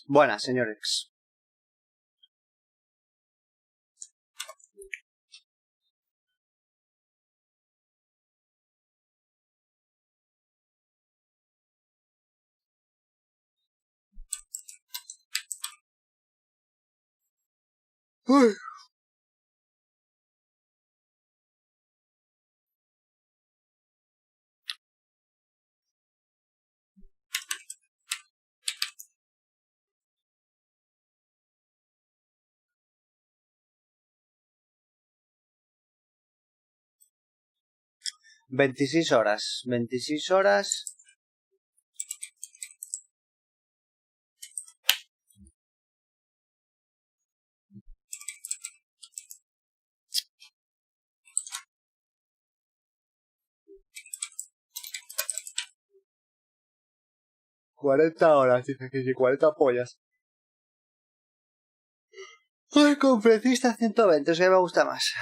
Buenas, señores. Uy. Veintiséis horas. 26 horas. $40, dice que sí, 40 pollas. Ay, conferencista 120, eso ya me gusta más.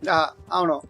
Ah, no.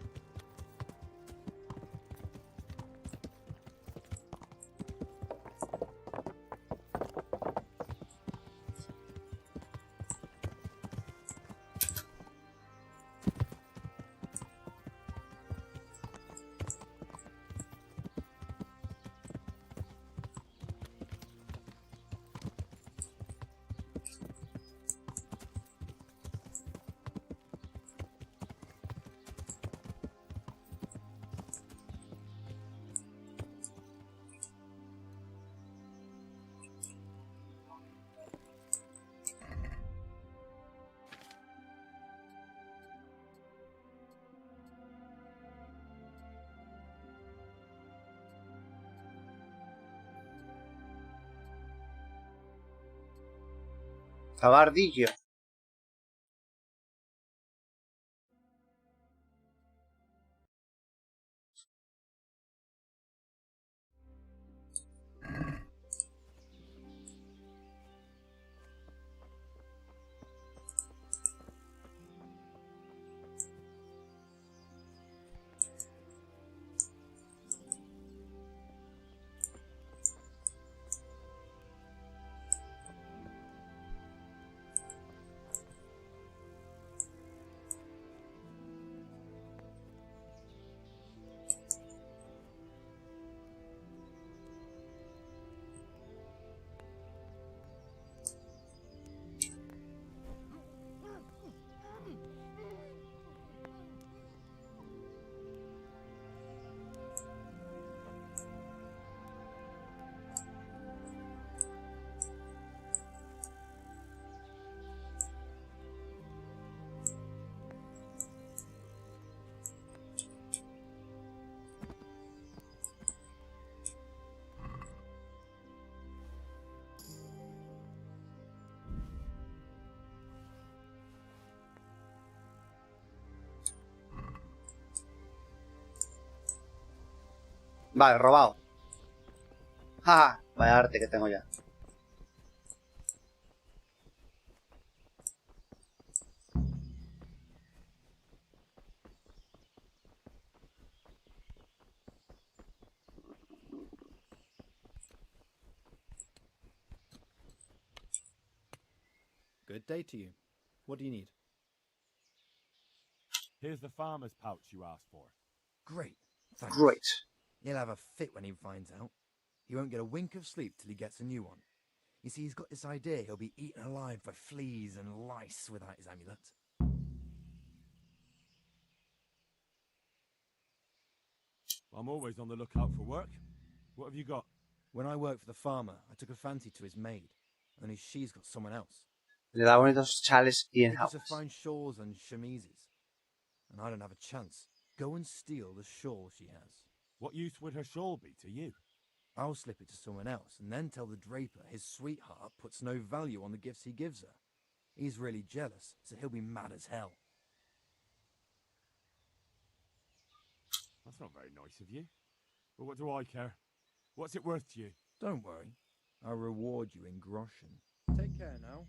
Cabardillo. Vale, robado. Jaja, vaya arte que tengo ya. Good day to you. What do you need? Here's the farmer's pouch you asked for. Great. Thanks. Great. He'll have a fit when he finds out. He won't get a wink of sleep till he gets a new one. You see, he's got this idea he'll be eaten alive by fleas and lice without his amulet. I'm always on the lookout for work. What have you got? When I worked for the farmer, I took a fancy to his maid. Only she's got someone else. Le da bonitos chales y Makers of enjabas. fine shawls and chemises. And I don't have a chance. Go and steal the shawl she has. What use would her shawl be to you? I'll slip it to someone else and then tell the draper his sweetheart puts no value on the gifts he gives her. He's really jealous, so he'll be mad as hell. That's not very nice of you. But what do I care? What's it worth to you? Don't worry. I'll reward you in groschen. Take care now.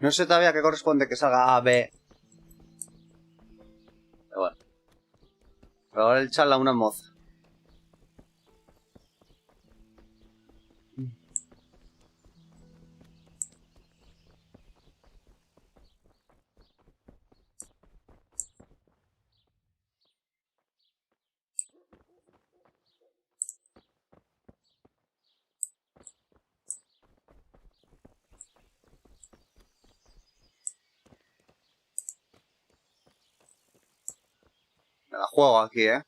No sé todavía qué corresponde que salga A, B. Pero bueno. Pero ahora el charla a una moza. Me la juego aquí, ¿eh?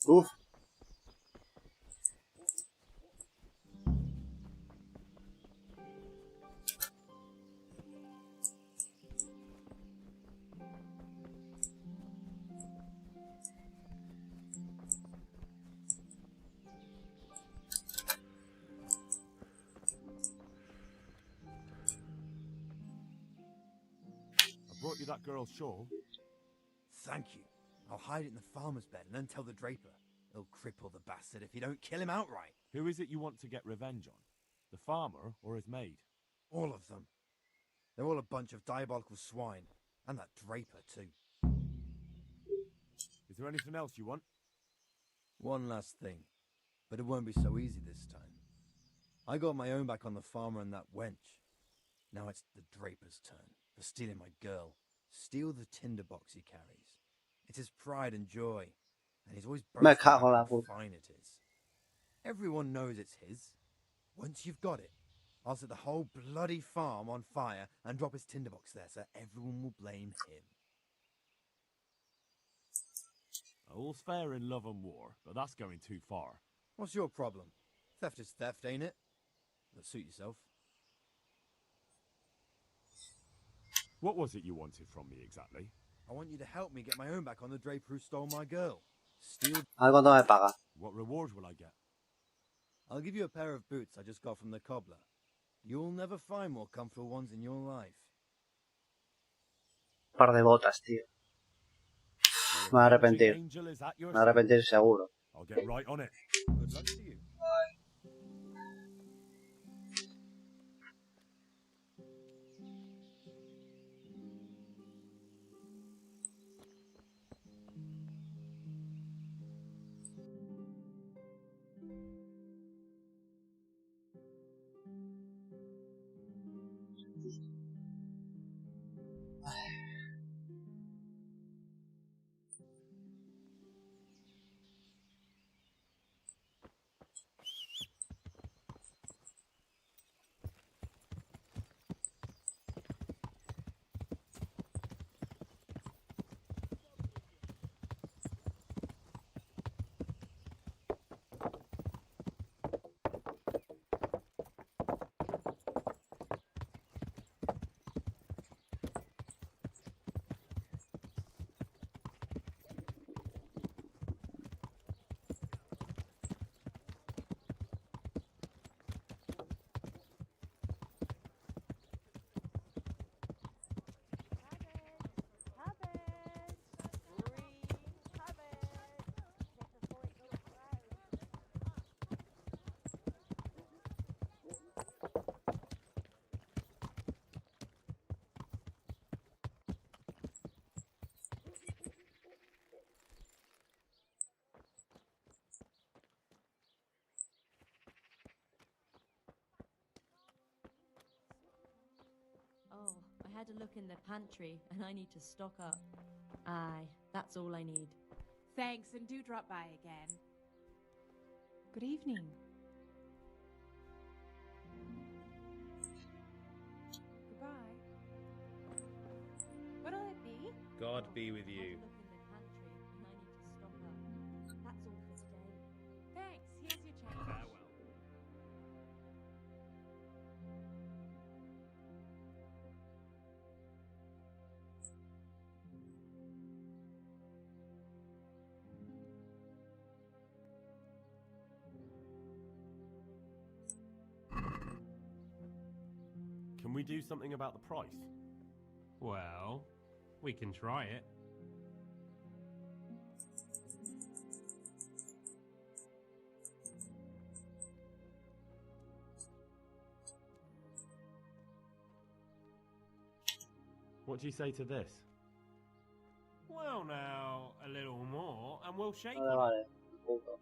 Uf. I brought you that girl's shawl. Thank you. I'll hide it in the farmer's bed and then tell the draper. He'll cripple the bastard if you don't kill him outright. Who is it you want to get revenge on? The farmer or his maid? All of them. They're all a bunch of diabolical swine. And that draper, too. Is there anything else you want? One last thing. But it won't be so easy this time. I got my own back on the farmer and that wench. Now it's the draper's turn for stealing my girl. Steal the tinderbox he carries. It's his pride and joy. And he's always Me boasting cago en la about how puta. fine it is. Everyone knows it's his. Once you've got it, I'll set the whole bloody farm on fire and drop his tinderbox there so everyone will blame him. All's fair in love and war, but that's going too far. What's your problem? Theft is theft, ain't it? But suit yourself. What was it you wanted from me exactly? I want you to help me get my own back on the draper who stole my girl. Steal. A ver cuánto me paga. What reward will I get? I'll give you a pair of boots I just got from the cobbler. You'll never find more comfortable ones in your life. Un par de botas, tío. Me voy a arrepentir. Angel is at your Me voy a arrepentir seguro. I'll get right on it. Good luck to you. had a look in the pantry and I need to stock up. Aye, that's all I need. Thanks, and do drop by again. Good evening. Goodbye. What'll it be? God be with I had you. a look in the pantry and I need to stock up. That's all for today. Thanks, here's your change. Farewell. Can we do something about the price? Well, we can try it. What do you say to this? Well, now, a little more, and we'll shake Vale, on it. vale. Punto.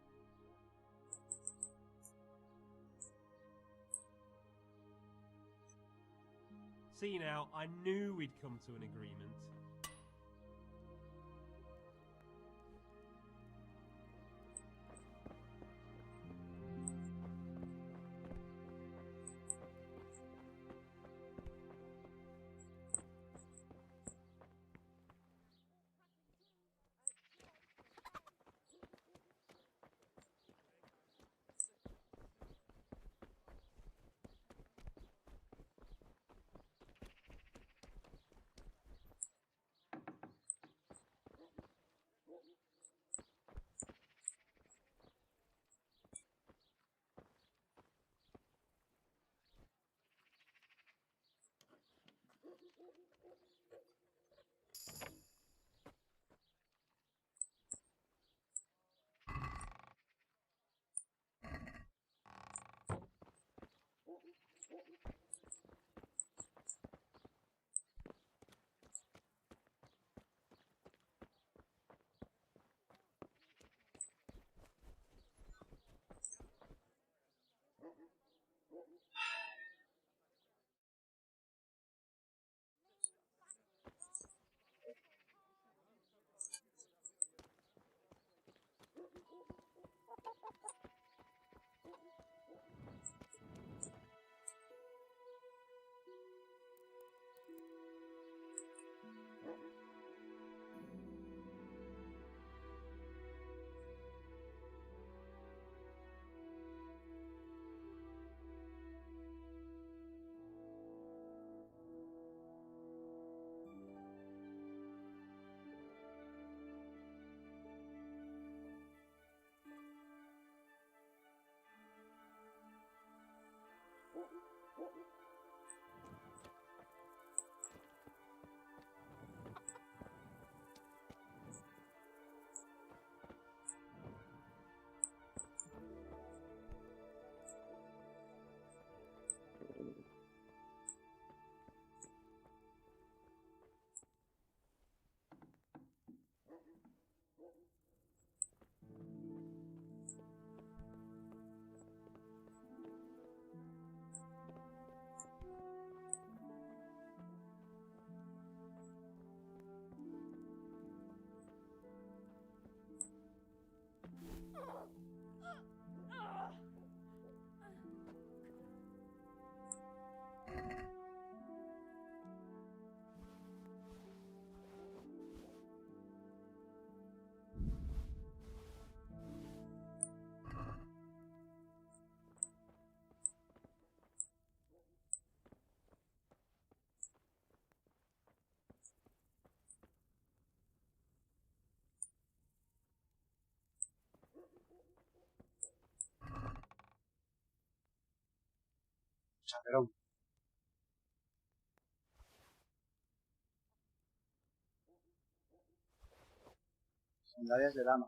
See now, I knew we'd come to an agreement. Chaperón. Sandalias de dama.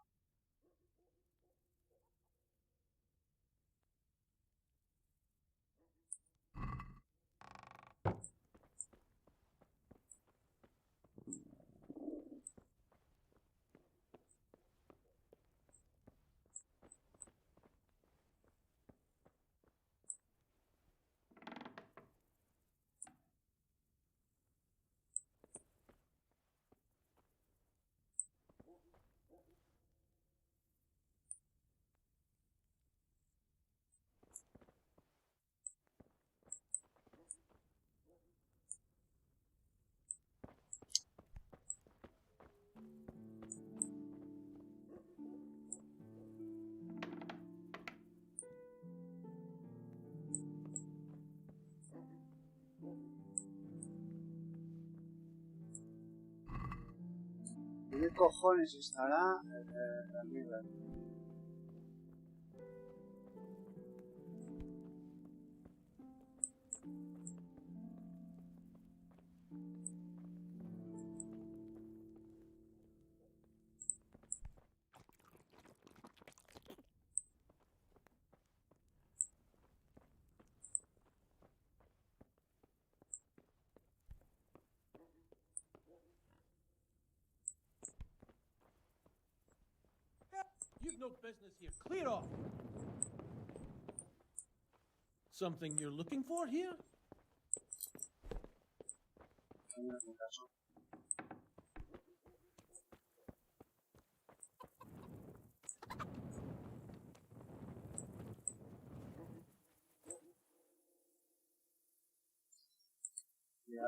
cojones estará el River? You've no business here. Clear off. Something you're looking for here? Yeah.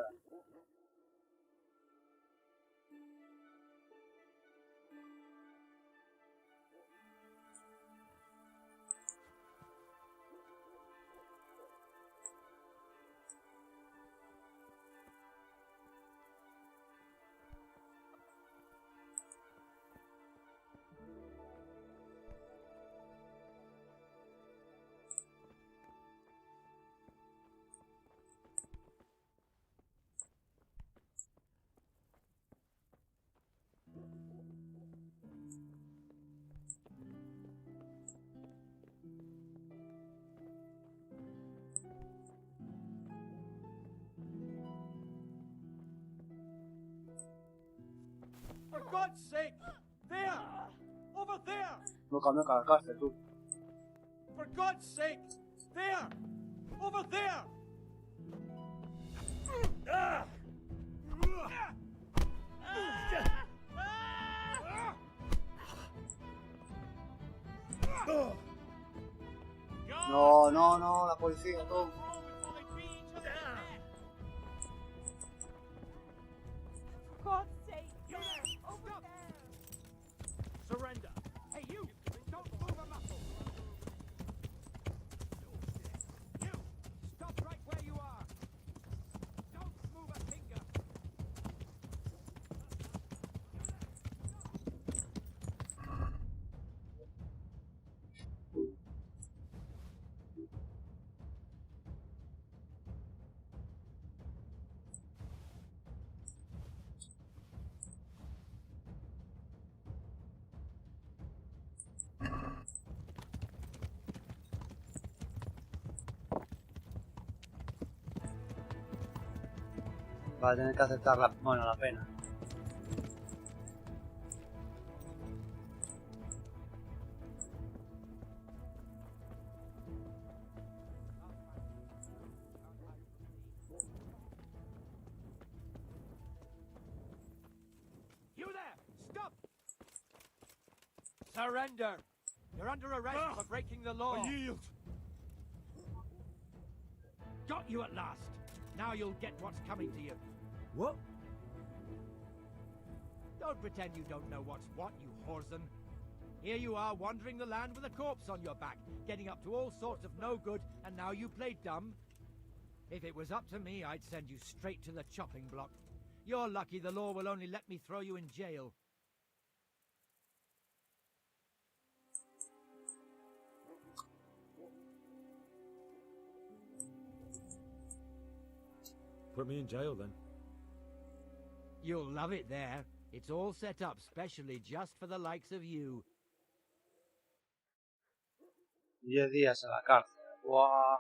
For God's sake! There! Over there! No cambio cada cárcel, tú. For God's sake! There! Over there! No, no, no, la policía, todo. For God's sake! Over there! Surrender! Hey, you! Don't move a muscle! You! Stop right where you are! Don't move a finger! Va a tener que aceptar la pena. You there! Stop! Surrender! You're under arrest for breaking the law. I yield. Got you at last. Now you'll get what's coming to you. What? Don't pretend you don't know what's what, you whoreson. Here you are, wandering the land with a corpse on your back, getting up to all sorts of no good, and now you play dumb? If it was up to me, I'd send you straight to the chopping block. You're lucky the law will only let me throw you in jail. Put me in jail then. You'll love it there. It's all set up specially just for the likes of you. 10 días a la cárcel. Buah.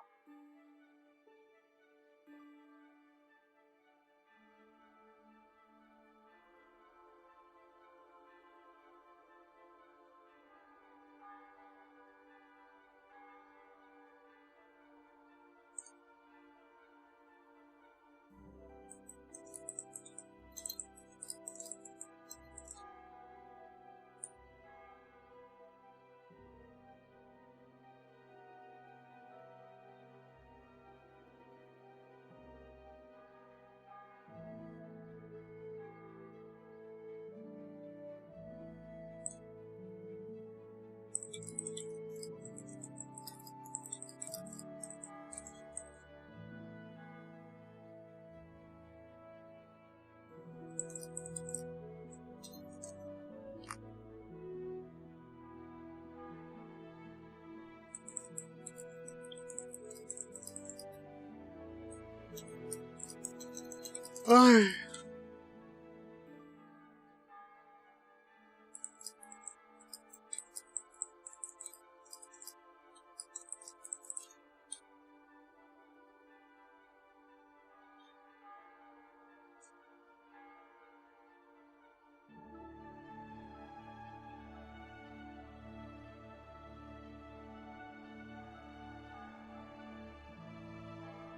Ay.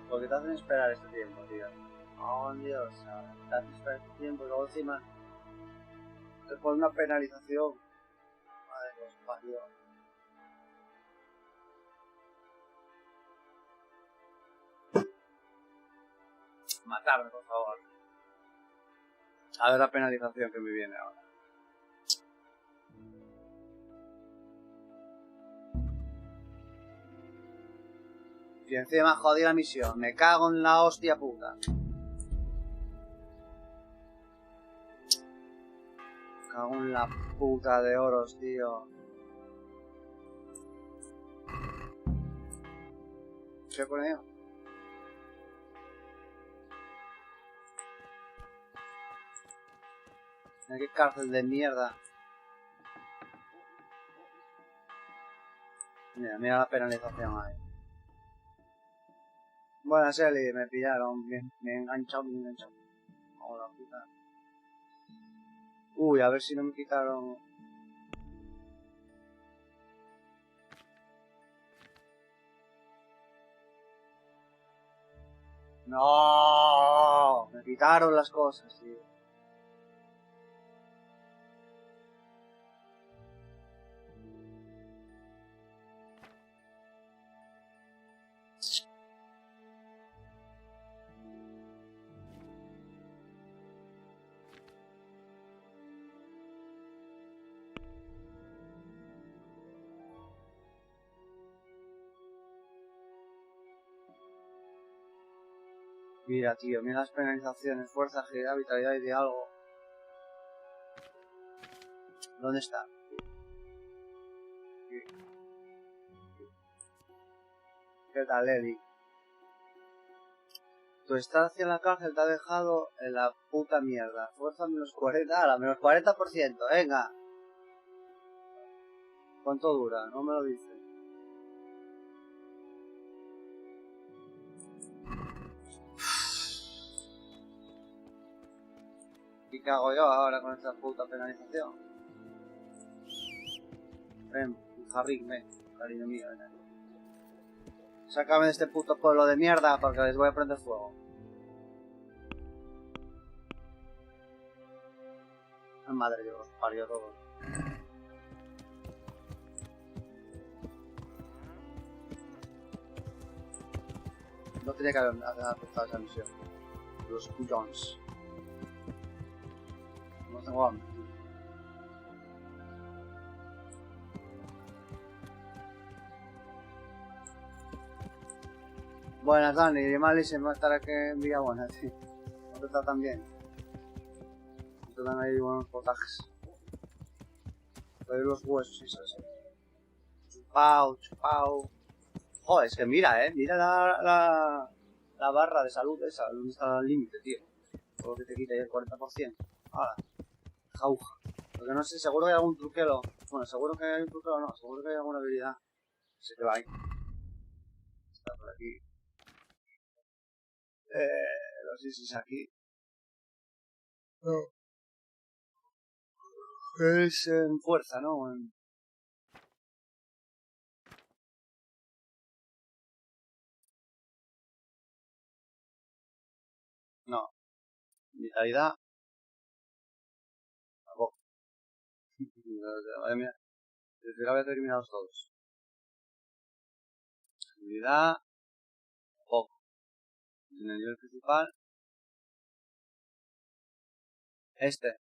¿Por qué te hacen esperar este tiempo, tío? Oh, Dios, te hacen esperar este tiempo y luego encima te ponen una penalización. Madre que os parió. Matarme, por favor. A ver la penalización que me viene ahora. Y encima jodí la misión. Me cago en la hostia puta. Me cago en la puta de oros, tío. ¿Qué pone yo? Mira qué cárcel de mierda. Mira la penalización ahí. Bueno, Selly, me pillaron. Me he enganchado, Oh, la puta. Uy, a ver si no me quitaron. No, me quitaron las cosas, tío. Mira, tío, mira las penalizaciones. Fuerza, agilidad, vitalidad y diálogo. ¿Dónde está? ¿Qué tal, Eli? Tu estancia en la cárcel te ha dejado en la puta mierda. Fuerza menos 40. ¡Hala! Menos 40%. Venga. ¿Cuánto dura? No me lo dice. ¿Y qué hago yo ahora con esta puta penalización? Ven, Jarrín, ven, cariño mío, ven. Sácame de este puto pueblo de mierda porque les voy a prender fuego. Madre de Dios, parió todo. No tenía que haber aceptado esa misión. Los cuyons. No tengo hambre. Buenas, Dani. Y malísimo estar aquí en Villabuena, tío. No te tratan bien. No te dan ahí buenos potajes. Pedir los huesos y eso, sí. Chupao, chupao. Joder, es que mira, mira la barra de salud esa, donde está el límite, tío. Todo lo que te quita ahí el 40%. Ahora, jauja. Porque no sé, seguro que hay algún truquelo. Bueno, seguro que hay un truquelo, no, seguro que hay alguna habilidad. Sé que va ahí. Está por aquí. No sé si es aquí. No. Es en fuerza, ¿no? No. Vitalidad. Tampoco. Mira. Desde que había terminados todos. Habilidad. Tampoco. En el nivel principal. Este.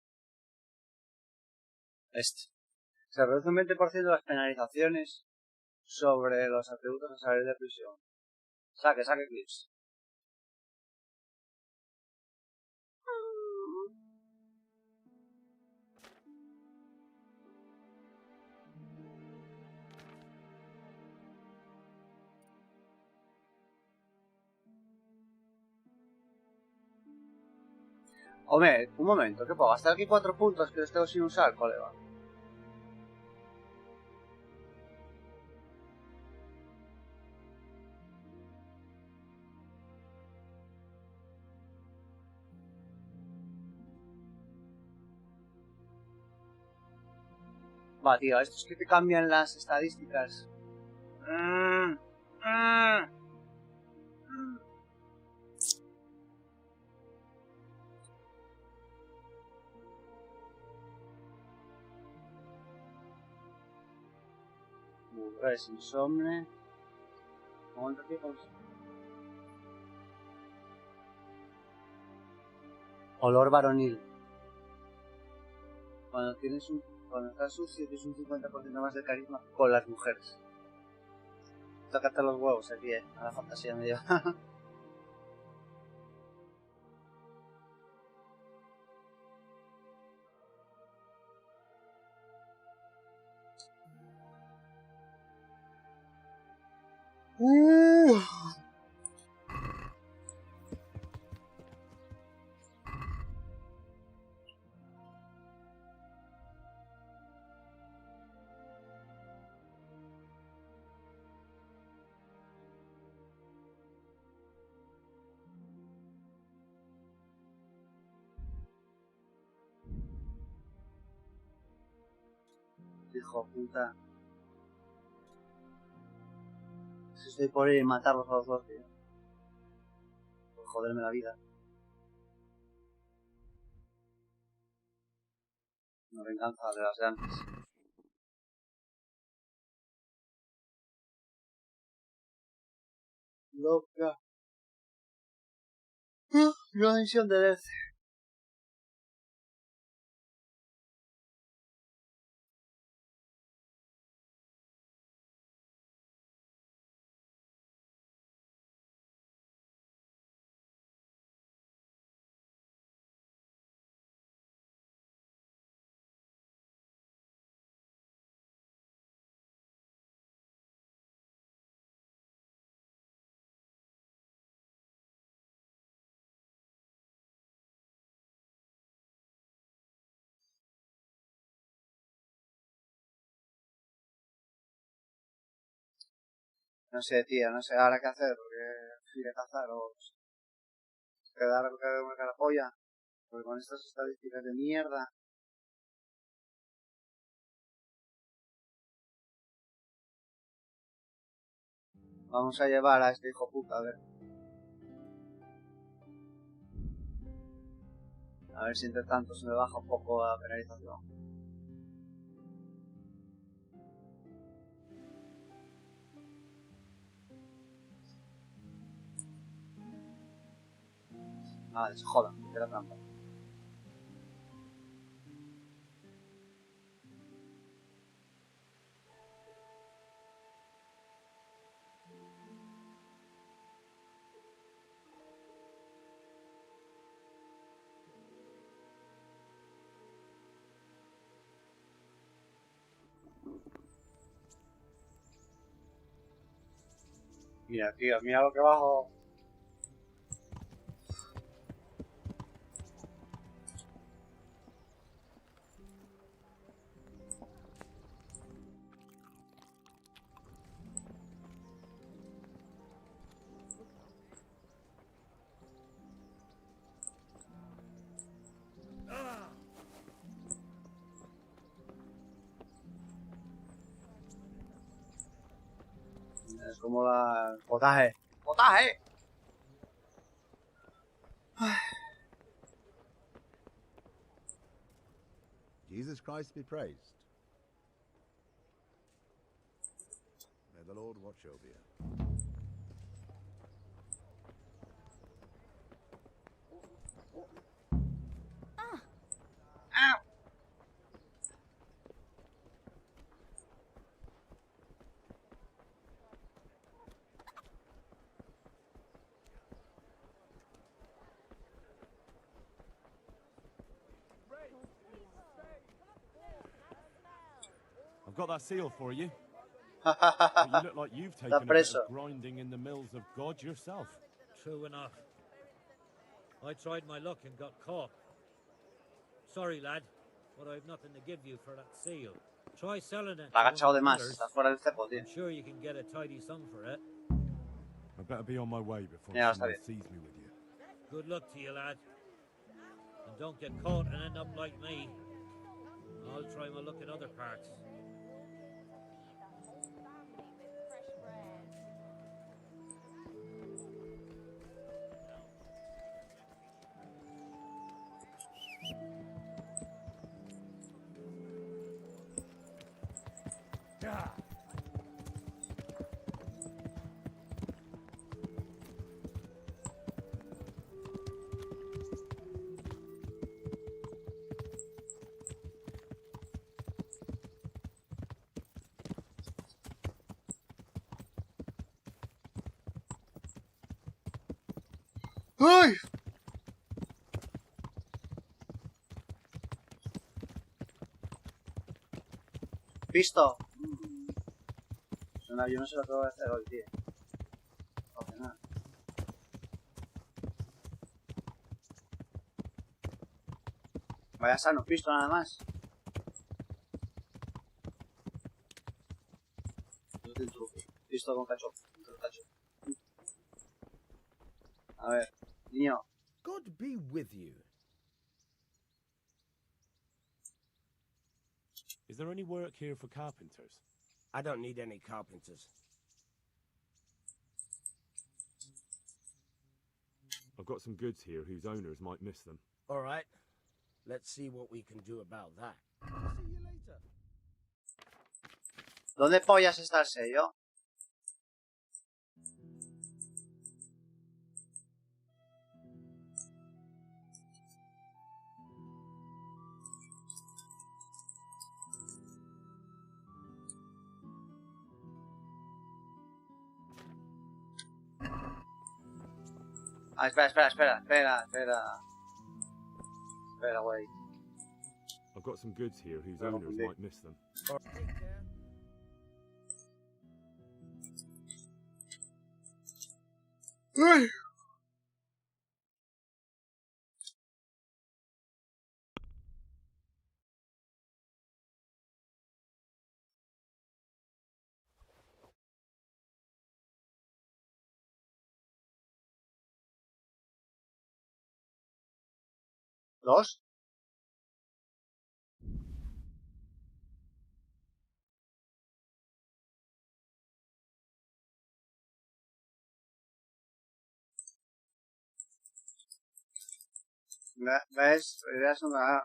Se reduce un 20% las penalizaciones sobre los atributos a salir de prisión. Saque clips. Hombre, un momento, ¿qué puedo gastar aquí 4 puntos que los tengo sin usar, colega? Va, tío, estos que te cambian las estadísticas. Mujeres insomne. Momento que olor varonil. Cuando estás sucio tienes un 50% más de carisma con las mujeres. Tócate los huevos aquí, a la fantasía me lleva. Hijo puta. Si estoy por ir y matarlos a los dos, tío. Por joderme la vida. Una venganza de las de antes. Loca. Una misión de Death. No sé, tía, no sé ahora qué hacer, porque ir a cazar o quedarme con la polla. Porque con estas estadísticas de mierda. Vamos a llevar a este hijo puta, a ver. A ver si entre tanto se me baja un poco la penalización. Vale, se jodan, que la trampa. Mira, tío, mira lo que bajo. Es como la... ¡Potaje! ¡Potaje! Jesus Christ be praised. May the Lord watch over you. ¡Au! I've got that seal for you. But you look like you've taken a bit preso. of grinding in the mills of God yourself. True enough. I tried my luck and got caught. Sorry, lad, but I've nothing to give you for that seal. Try selling it. La ha agachado de más. Está fuera del cepo, tío. I'm sure you can get a tidy sum for it. I better be on my way before Ya, está someone bien. sees me with you. Good luck to you, lad. And don't get caught and end up like me. I'll try my luck in other parts. ¡Ay! Visto. Yo no sé lo que voy a hacer hoy, tío. No hace nada. Vaya sano, pisto nada más. Pisto con cacho. A ver, niño. God be with you. Is there any work here for carpenters? I don't need any carpenters. I've got some goods here whose owners might miss them. All right. Let's see what we can do about that. See you later. ¿Dónde pollas está el sello? Ah, espera, güey. I've got some goods here whose Bueno, owners bien. might miss them. All right. Take care. ¡Ay! ¿Dos? ¿Ves? Ideas una...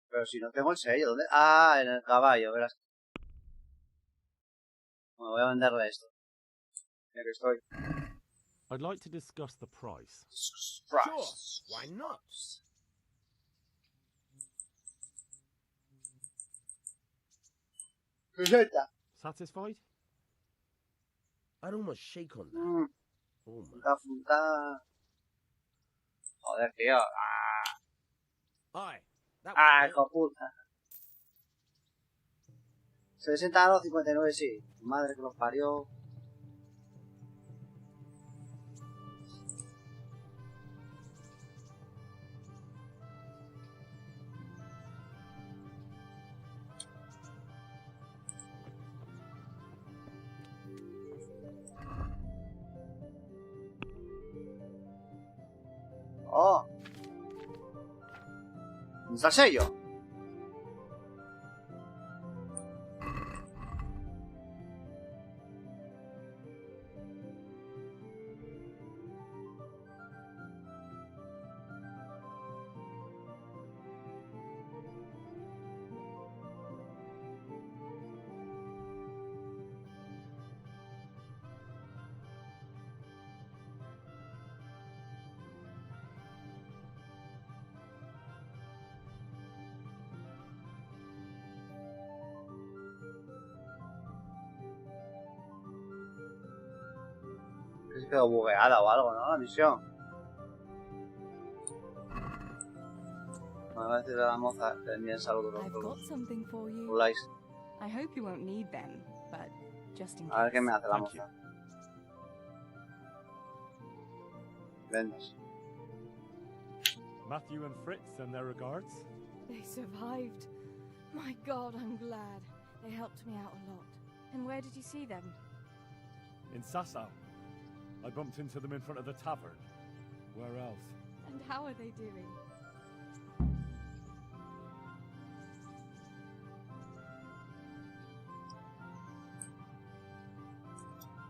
Pero si no tengo el sello, ¿dónde? Ah, en el caballo, verás. Bueno, voy a venderle esto. Ya que estoy. I'd like to discuss the price. Sure. Why not? Satisfied? I'd almost shake on that. Mm, Almost. fruta. Joder, tío. Aye. That Ah, was it. hijo puta. 60 59, sí. Madre que los parió. Oh. ¿Dónde está el sello? Que se quedó bugueada o algo, ¿no? La misión. Me va a decir a la moza que envíen saludos I've got something for you. por likes. I hope you won't need them, but just in A ver qué case. me hace la Thank moza. Vendas. Matthew and Fritz send their regards. They survived. My God, I'm glad. They helped me out a lot. And where did you see them? In Sázava. I bumped into them in front of the tavern. Where else? And how are they doing?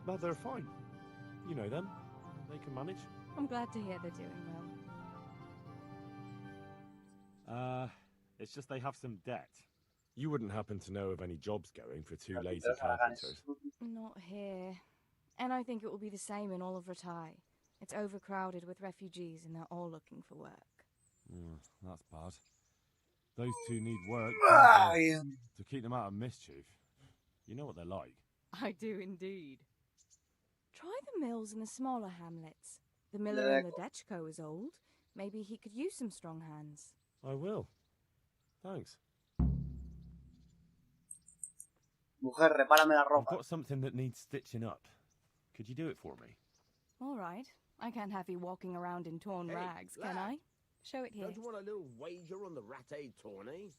Well, they're fine. You know them. They can manage. I'm glad to hear they're doing well. It's just they have some debt. You wouldn't happen to know of any jobs going for two lazy Carpinteros carpenters? Not here. And I think it will be the same in all of Ratai. It's overcrowded with refugees and they're all looking for work. That's bad. Those two need work to keep them out of mischief. You know what they're like. I do indeed. Try the mills in the smaller hamlets. The miller in Ledečko is old. Maybe he could use some strong hands. I will. Thanks. Mujer, repárame la I've ropa. got something that needs stitching up. Could you do it for me? All right. I can't have you walking around in torn rags, can I? Show it here. Don't you want a little wager on the Rattay tourney?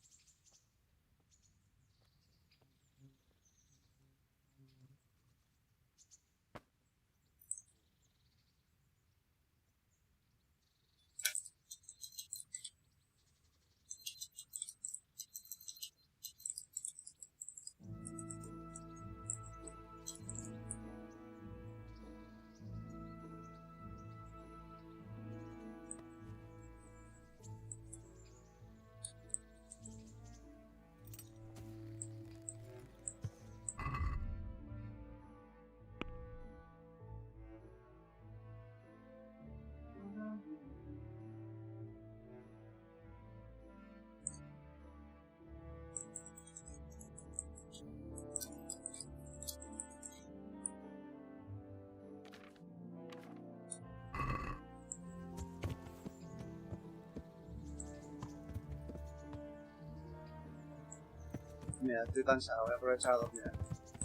Mira, estoy cansado, voy a aprovechar a dormir.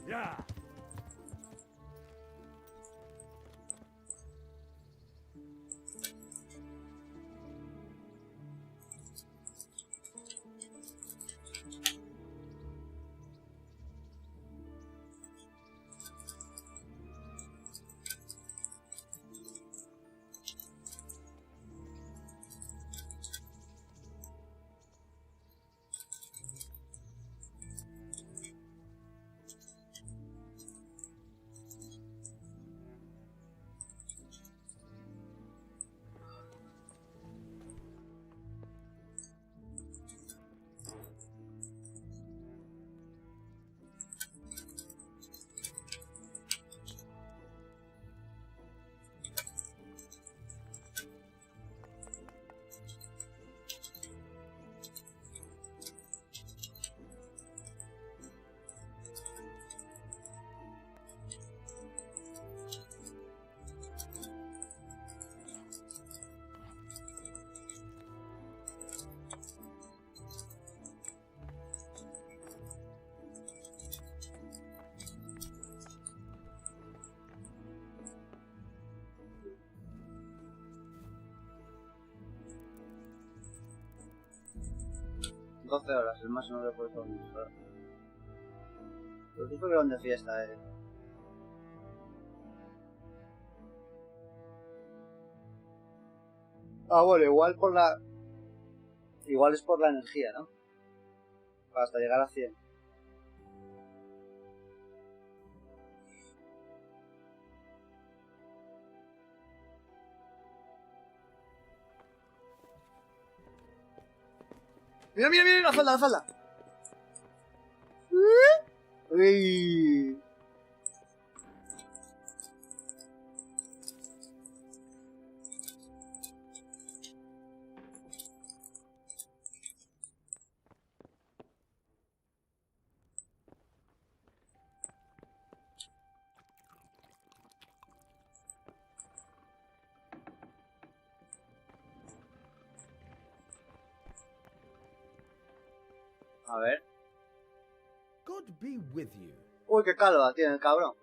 Yeah. $12, el máximo que puedes dormir. Pero tú fueron de fiesta, Ah, bueno, igual por la... Igual es por la energía, ¿no? Hasta llegar a 100. Mira, mira, mira, la falda, la falda. Uy. A ver. God be with you. Uy, qué calva tiene el cabrón.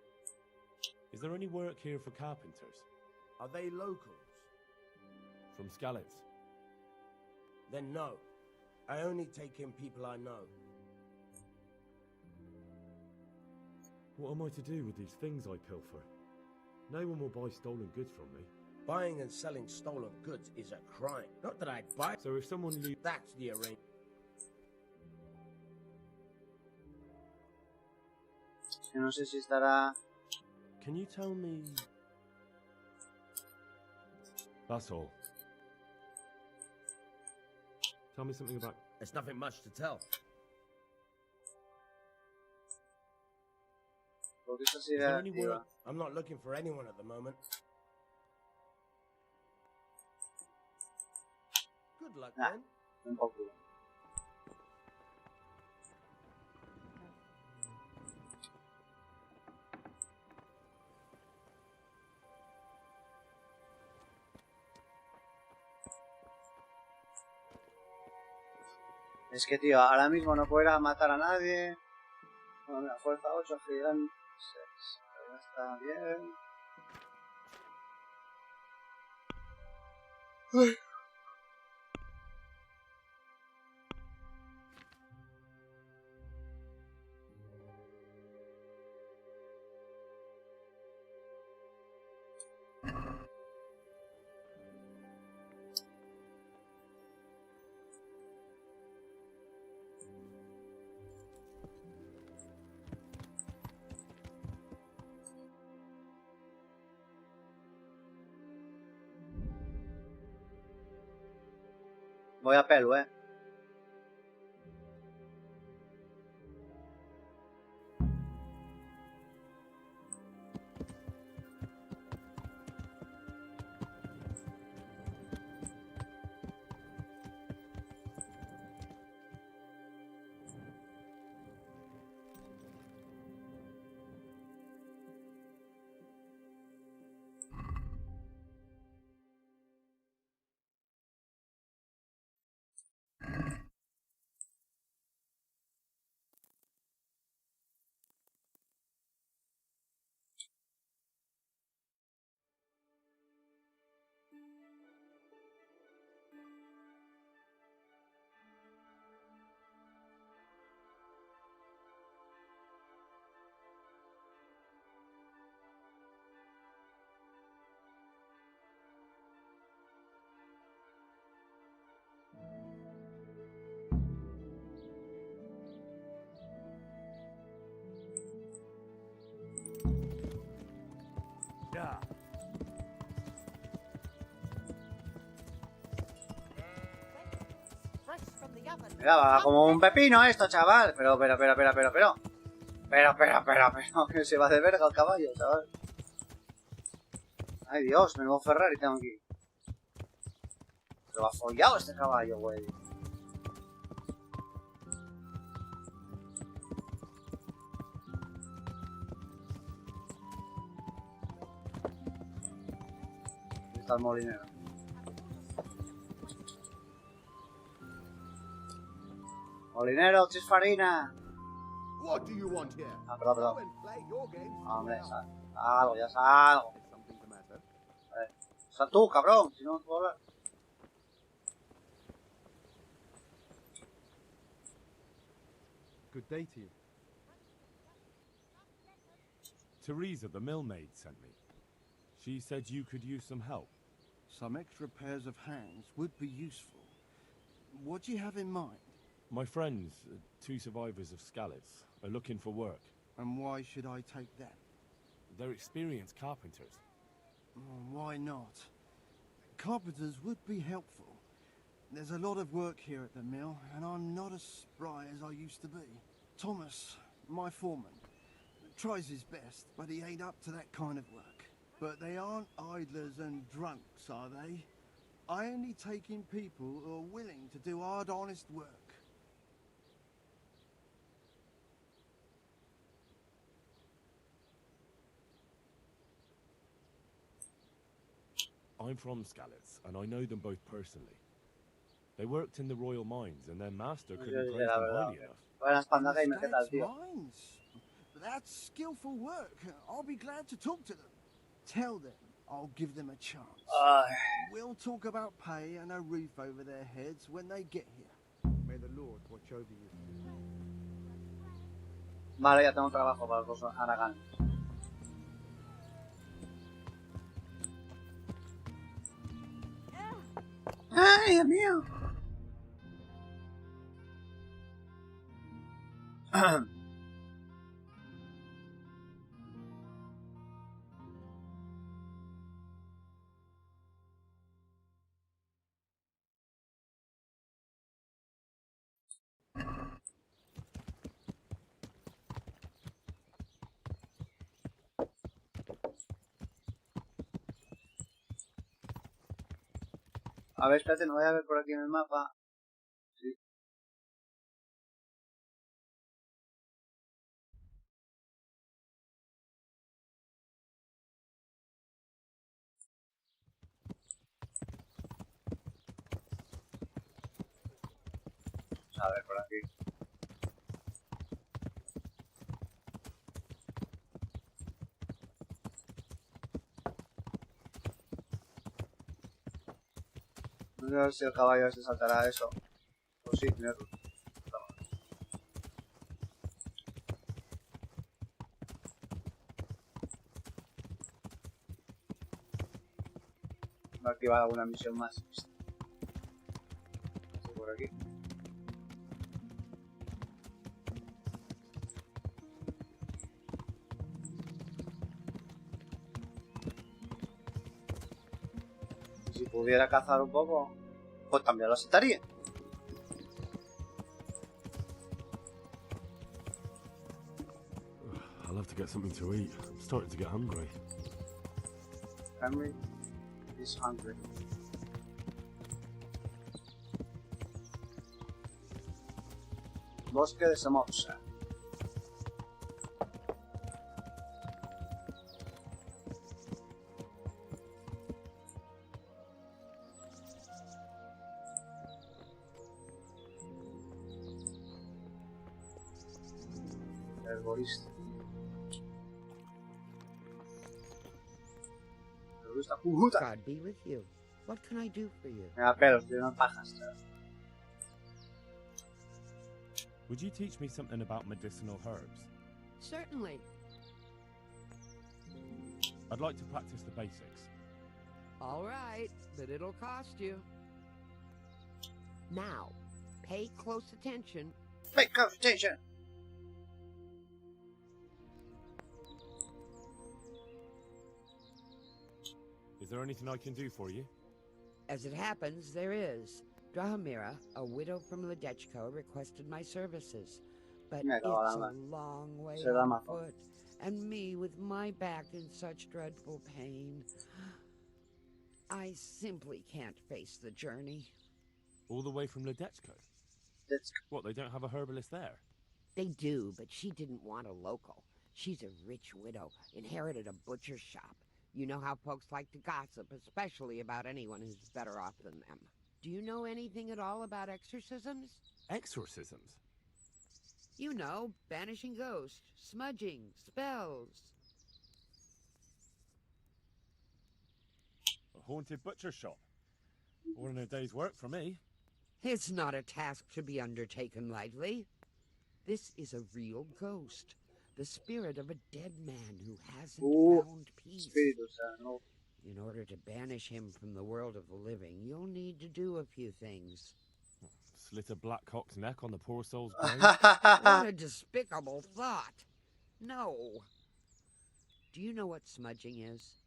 Is there any work here for carpenters? Are they locals? From Skalitz. Then no. I only take in people I know. What am I to do with these things I pilfer? No one will buy stolen goods from me. Buying and selling stolen goods is a crime. Not that I buy. So if someone leaves... That's the arrangement. No sé si estará... Can you tell me... That's all. Tell me something about... There's nothing much to tell. Porque esta Is there sería any activa. work? I'm not looking for anyone at the moment. Good luck, Nah. then. Un poco. Es que, tío, ahora mismo no puedo ir a matar a nadie. Bueno, mira, fuerza 8, agilidad 6. Ya está bien. Uy. Voy a pelo, Yeah. Mira, va como un pepino esto, chaval. Pero. Que se va de verga el caballo, chaval. Ay, Dios, menudo Ferrari tengo aquí. Se va follado este caballo, güey. ¿Dónde está el molinero? Molinero, chisfarina. What do you want here? Ah, perdón. Go and play your game Hombre, somewhere else. salgo, ya salgo. Is something the matter? A ver, sal tú, cabrón, si no no puedo hablar. Good day to you. Teresa, the millmaid, sent me. She said you could use some help. Some extra pairs of hands would be useful. What do you have in mind? My friends, 2 survivors of Skalitz, are looking for work. And why should I take them? They're experienced carpenters. Oh, why not? Carpenters would be helpful. There's a lot of work here at the mill, and I'm not as spry as I used to be. Thomas, my foreman, tries his best, but he ain't up to that kind of work. But they aren't idlers and drunks, are they? I only take in people who are willing to do hard, honest work. I'm from Skalitz, and I know them both personally. They worked in the royal mines, and their master couldn't praise them highly enough. Buenas panda gamer, ¿qué tal, That's tío? mines. That's skillful work. I'll be glad to talk to them. Tell them I'll give them a chance. We'll talk about pay and a roof over their heads when they get here. May the Lord watch over you. Vale, ya tengo trabajo para los Aragán. ¡Ay, Dios mío! A ver, espérate, no voy a ver por aquí en el mapa. Sí. A ver, por aquí. No sé si el caballo se saltará eso. Pues sí, tiene razón. Va a activar alguna misión más. Por aquí. Si pudiera cazar un poco, pues también lo aceptaría. I'll have to get something to eat. I'm starting to get hungry. Henry is hungry. Bosque de Somoza. Herborista. Herborista. Puta. God be with you. What can I do for you? Me da pelos, tiene unas pajas. Would you teach me something about medicinal herbs? Certainly. I'd like to practice the basics. All right, but it'll cost you. Now, pay close attention. Pay close attention. Is there anything I can do for you? As it happens, there is. Drahomira, a widow from Ledečko, requested my services. But it's a long way on foot, and me with my back in such dreadful pain. I simply can't face the journey. All the way from Ledečko? What, they don't have a herbalist there? They do, but she didn't want a local. She's a rich widow, inherited a butcher's shop. You know how folks like to gossip, especially about anyone who's better off than them. Do you know anything at all about exorcisms? Exorcisms? You know, banishing ghosts, smudging, spells. A haunted butcher shop? All in a day's work for me. It's not a task to be undertaken lightly. This is a real ghost. The spirit of a dead man who hasn't found peace. In order to banish him from the world of the living, you'll need to do a few things. Slit a black cock's neck on the poor soul's grave? What a despicable thought. No. Do you know what smudging is?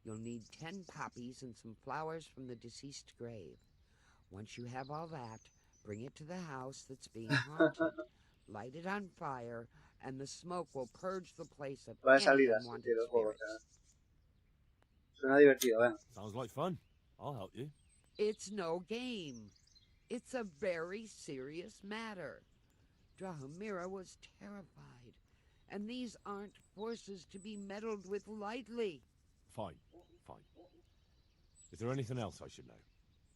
You'll need 10 poppies and some flowers from the deceased grave. Once you have all that, bring it to the house that's being haunted. Light it on fire, and the smoke will purge the place of any unwanted spirits. Suena divertido, ¿eh? Sounds like fun. I'll help you. It's no game. It's a very serious matter. Drahomira was terrified, and these aren't forces to be meddled with lightly. Fine. Is there anything else I should know?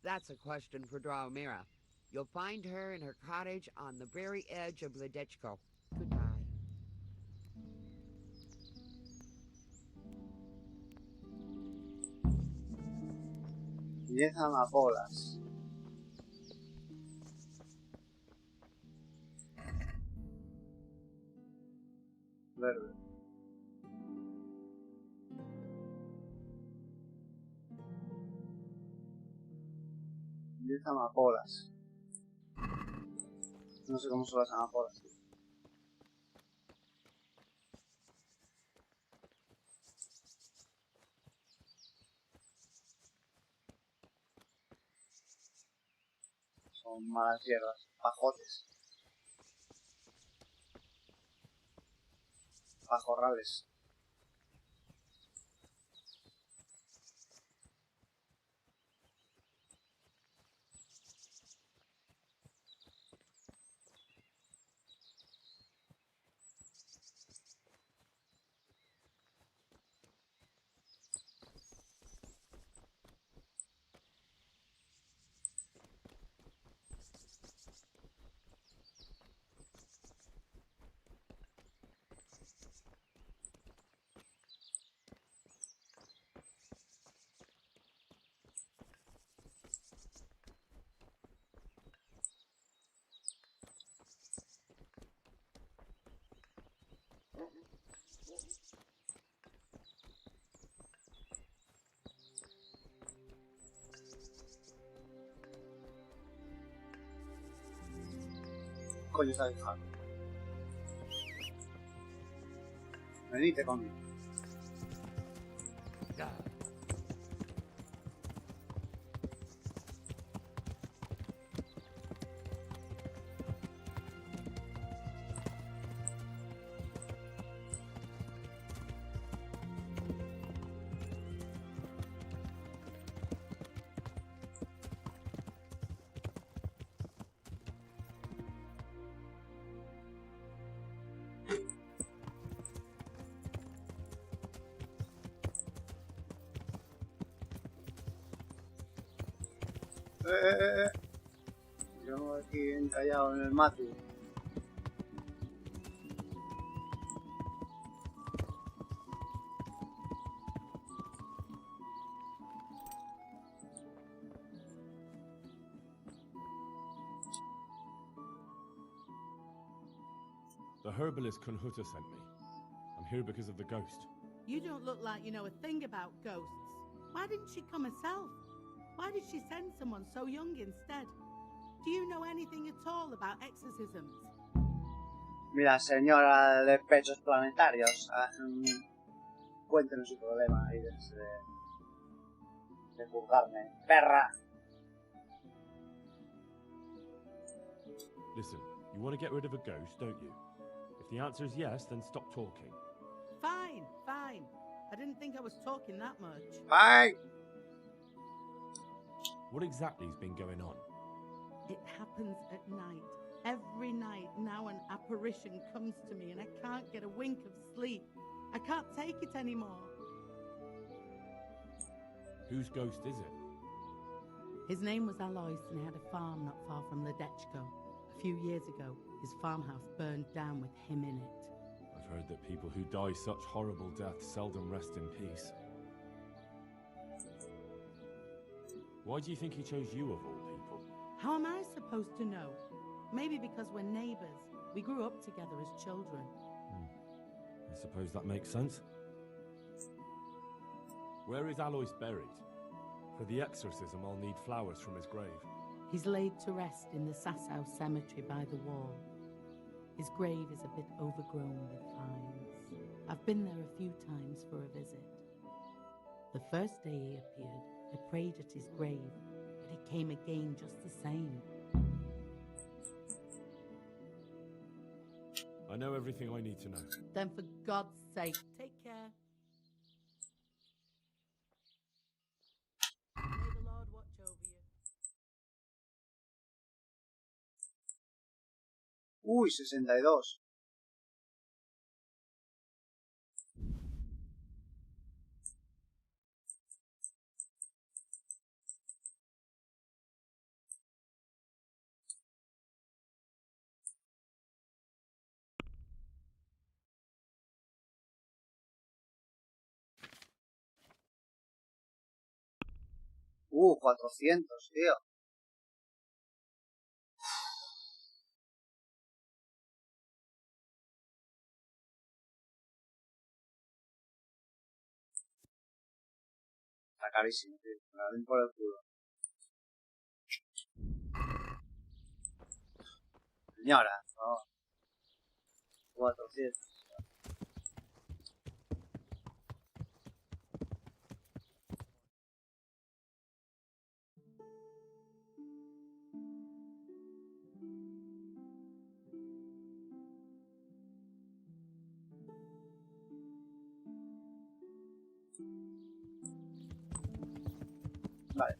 That's a question for Drahomira. You'll find her in her cottage on the very edge of Ledečko. Goodbye. 10 amapolas. Verde. Amapolas. No sé cómo son las amapolas. Son malas hierbas. Pajotes. Pajorrales. Coño está dejando. Venite conmigo. Yo aquí encallado en el matu. The herbalist Kunhuta sent me. I'm here because of the ghost. You don't look like you know a thing about ghosts. Why didn't she come herself? Why did she send someone so young instead? Do you know anything at all about exorcisms? Mira, señora de pechos planetarios, cuéntenos su problema ahí de juzgarme. ¡Perra! Listen, you want to get rid of a ghost, don't you? If the answer is yes, then stop talking. Fine, fine. I didn't think I was talking that much. Fine! What exactly has been going on? It happens at night. Every night now an apparition comes to me and I can't get a wink of sleep. I can't take it anymore. Whose ghost is it? His name was Alois and he had a farm not far from Ledečko. A few years ago, his farmhouse burned down with him in it. I've heard that people who die such horrible deaths seldom rest in peace. Why do you think he chose you of all people? How am I supposed to know? Maybe because we're neighbors. We grew up together as children. I suppose that makes sense. Where is Alois buried? For the exorcism, I'll need flowers from his grave. He's laid to rest in the Sázava cemetery by the wall. His grave is a bit overgrown with vines. I've been there a few times for a visit. The first day he appeared, I prayed at his grave, but he came again just the same. I know everything I need to know. Then for God's sake, take care. May the Lord watch over you. Uy, 62. 400, tío. Está carísimo, tío. Me la den por el culo. Señora, no. 400. Vale.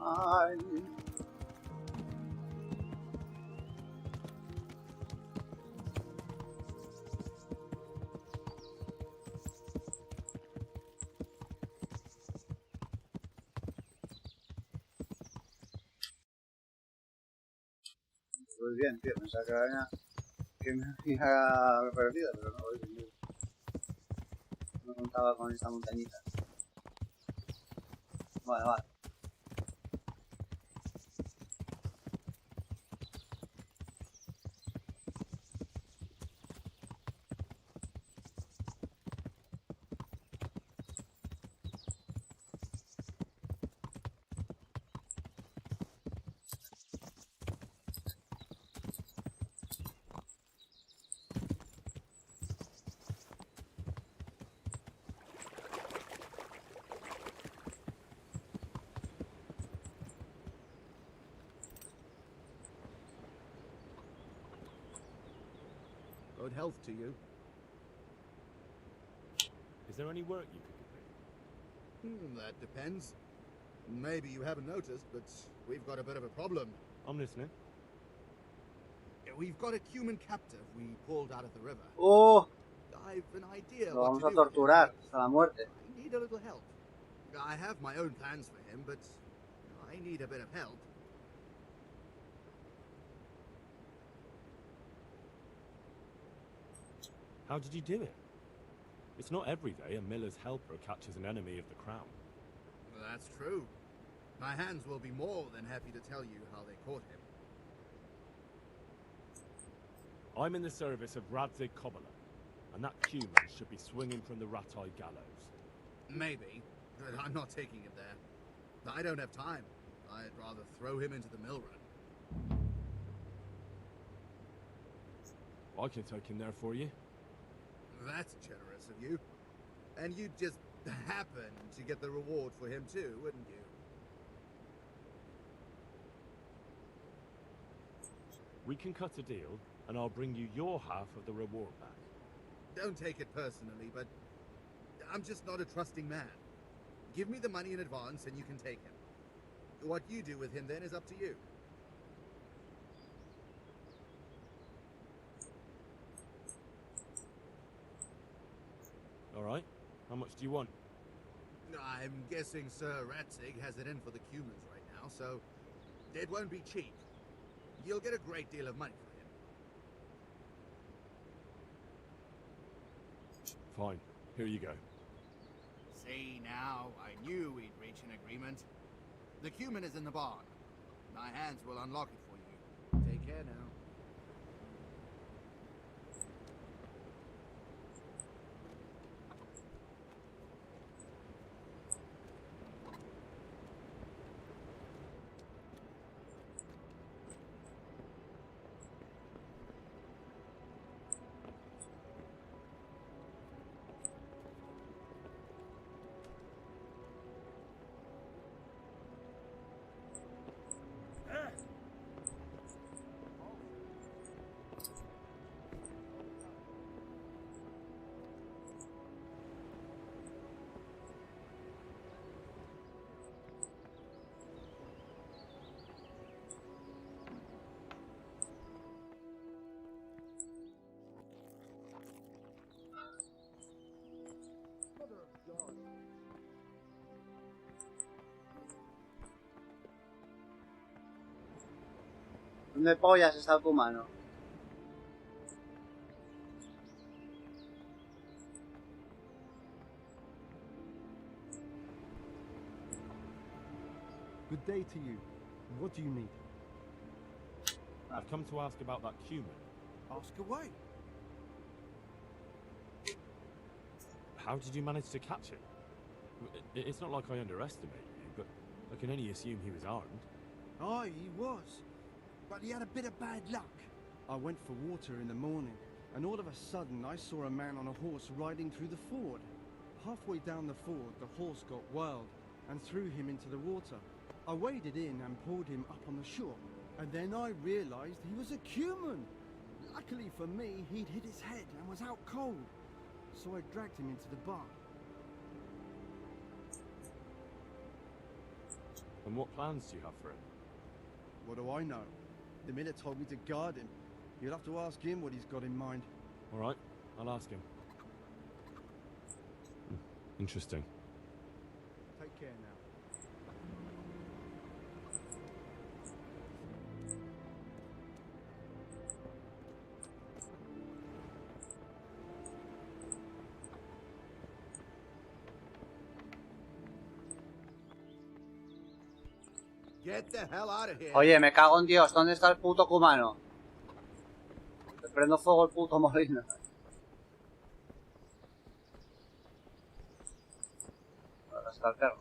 Ay. Pues bien, tío, pensaba que me había perdido, pero no voy bien. No contaba con esta montañita. Vale, vale. Good health to you. Is there any work you could give me? That depends. Maybe you haven't noticed, but we've got a bit of a problem. I'm listening. We've got a human captive we pulled out of the river. Oh, I've an idea lo what vamos to a do with him, torturar but hasta la muerte. I need a little help. I have my own plans for him, but I need a bit of help. How did you do it? It's not every day a miller's helper catches an enemy of the crown. That's true. My hands will be more than happy to tell you how they caught him. I'm in the service of Radzig Cobbler, and that human should be swinging from the rat-eye gallows. Maybe, but I'm not taking him there. I don't have time. I'd rather throw him into the mill run. I can take him there for you. That's generous of you. And you'd just happen to get the reward for him too, wouldn't you? We can cut a deal, and I'll bring you your half of the reward back. Don't take it personally, but I'm just not a trusting man. Give me the money in advance and you can take him. What you do with him then is up to you. All right. How much do you want? I'm guessing Sir Ratzig has it in for the humans right now, so it won't be cheap. You'll get a great deal of money for him. Fine. Here you go. See now, I knew we'd reach an agreement. The human is in the barn. My hands will unlock it for you. Take care now. ¿Dónde pollas está el humano? Good day to you. What do you need? I've come to ask about that human. Ask away. How did you manage to catch him? It's not like I underestimate you, but I can only assume he was armed. Aye, he was. But he had a bit of bad luck. I went for water in the morning, and all of a sudden I saw a man on a horse riding through the ford. Halfway down the ford, the horse got wild and threw him into the water. I waded in and pulled him up on the shore, and then I realized he was a cumin. Luckily for me, he'd hit his head and was out cold, so I dragged him into the bar. And what plans do you have for him? What do I know? The miller told me to guard him. You'll have to ask him what he's got in mind. All right, I'll ask him. Interesting. Take care now. Get the hell out of here. Oye, me cago en Dios, ¿dónde está el puto cumano? Le prendo fuego el puto molino. ¿Dónde está el perro?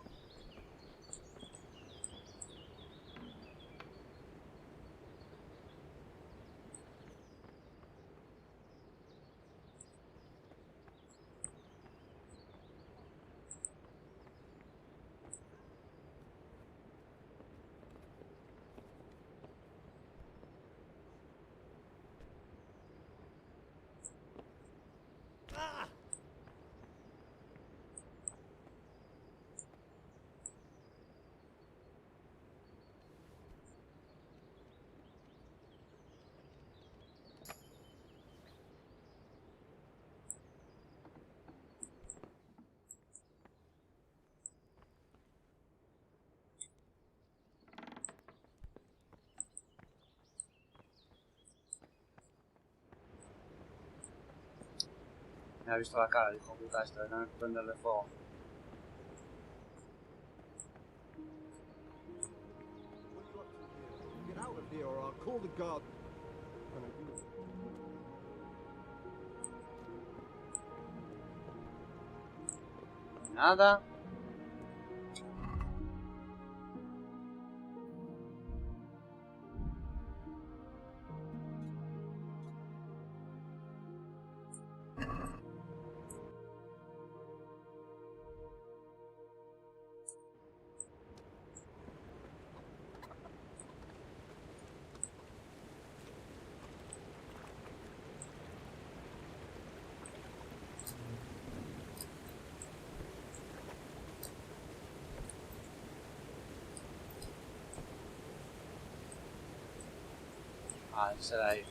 Me ha visto la cara, el hijo puta este, de no prenderle fuego. Get out of here or I'll call the guard. Nada. Ah, ese de ahí.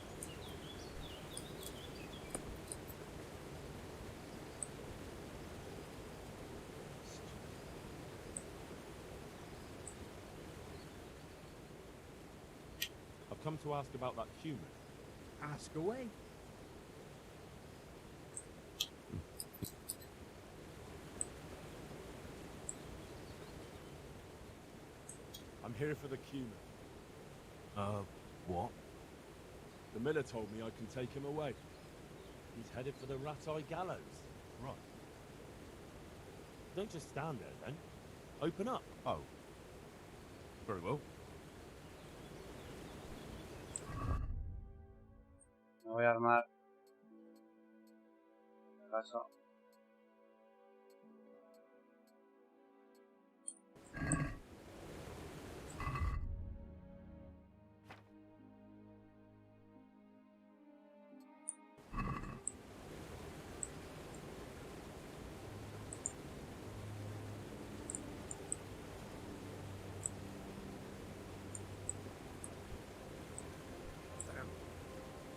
I've come to ask about that human. Ask away. I'm here for the human. What? The miller told me I can take him away. He's headed for the rat-eye gallows. Right. Don't just stand there, then. Open up. Oh. Very well. Me voy a armar. En caso.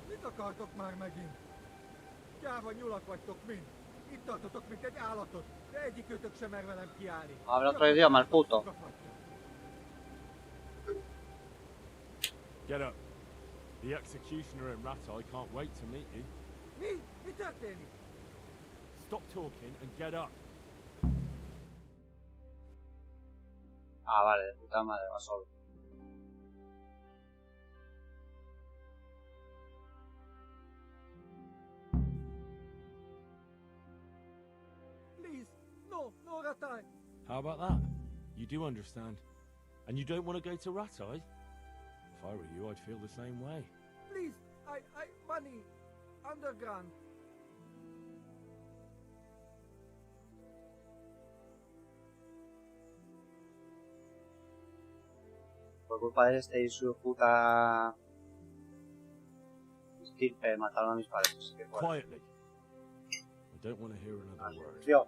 Mit akartok már megint? Gyáva nyulak vagytok mind. Itt tartotok, mint egy állatot, de egyikőtök sem mer velem kiállni. Habla otro idioma, el puto. Get up. The executioner in Ratai can't wait to meet you. Me? Then. Stop talking and get up. Ah, vale, de puta madre, va solo. Please, no, Ratai. How about that? You do understand. And you don't want to go to Ratai? If I were you, I'd feel the same way. Please, money, underground. Por culpa de este y su puta estirpe mataron a mis padres. Así que fuera. Quietly. I don't want to hear another word. Tío.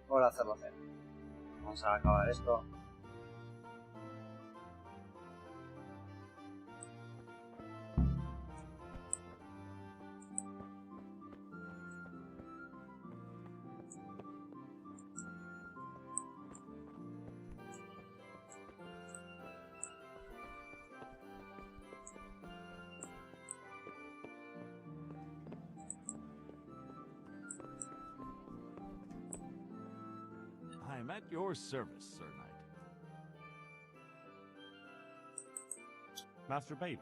Voy a hacerlo bien. Vamos a acabar esto. I am at your service, Sir Knight. Master Bailiff?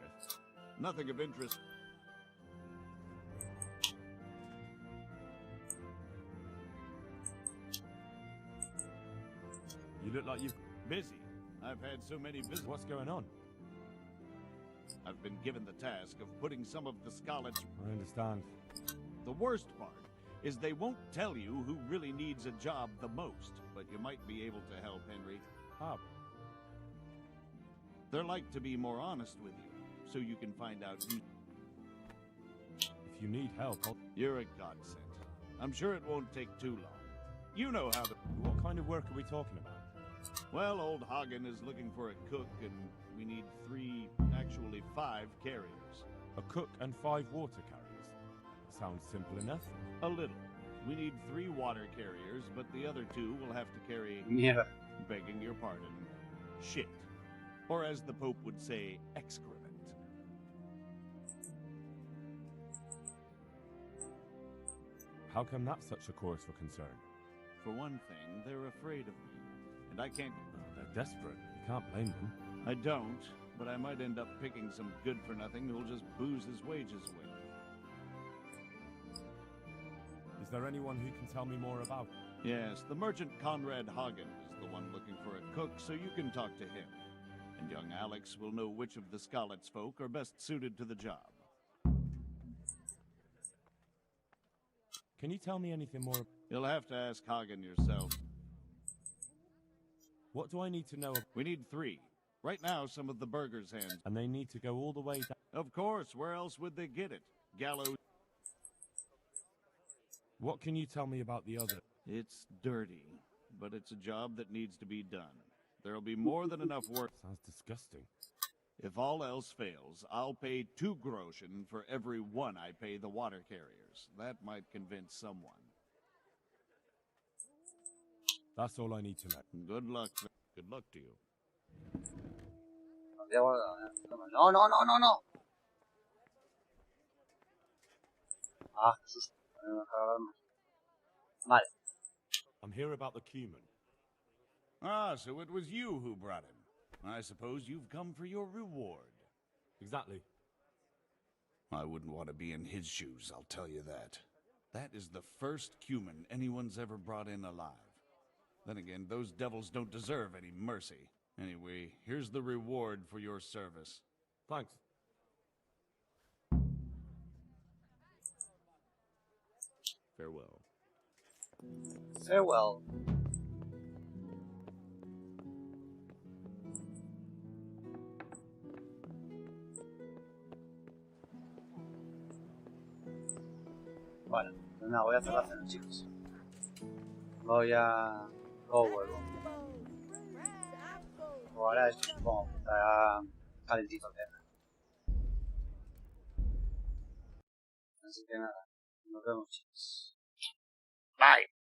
Nothing of interest. You look like you've... Busy. I've had so many visitors. What's going on? I've been given the task of putting some of the Scarlets... I understand. The worst part is they won't tell you who really needs a job the most, but you might be able to help, Henry. How? They're like to be more honest with you, so you can find out who... If you need help, I'll... You're a godsend. I'm sure it won't take too long. You know how to... What kind of work are we talking about? Well, old Hagen is looking for a cook, and we need 5 carriers. A cook and 5 water carriers. Sounds simple enough. A little. We need 3 water carriers, but the other 2 will have to carry... Yeah. Begging your pardon. Shit. Or as the Pope would say, excrement. How come that's such a cause for concern? For one thing, they're afraid of me. And I can't... They're desperate. You can't blame them. I don't, but I might end up picking some good-for-nothing who'll just booze his wages away. Is there anyone who can tell me more about it? Yes, the merchant Conrad Hagen is the one looking for a cook, so you can talk to him. And young Alex will know which of the Scarlet's folk are best suited to the job. Can you tell me anything more? You'll have to ask Hagen yourself. What do I need to know? We need 3. Right now, some of the burgers' hands. And they need to go all the way down. Of course, where else would they get it? Gallows. What can you tell me about the other? It's dirty, but it's a job that needs to be done. There'll be more than enough work. Sounds disgusting. If all else fails, I'll pay 2 groschen for every 1 I pay the water carriers. That might convince someone. That's all I need to know. Good luck. Good luck to you. No, no, no, no, no. Ah, qué susto. Vale. I'm here about the cumin. Ah, so it was you who brought him. I suppose you've come for your reward. Exactly. I wouldn't want to be in his shoes, I'll tell you that. That is the first cumin anyone's ever brought in alive. Then again, those devils don't deserve any mercy. Anyway, here's the reward for your service. Thanks. Farewell. Farewell. Bueno, pues nada, voy a hacer la cena, chicos. Voy a... Luego vuelvo. Ahora esto supongo que estará calentito el tema. Así que nada, nos vemos, chicos. Bye.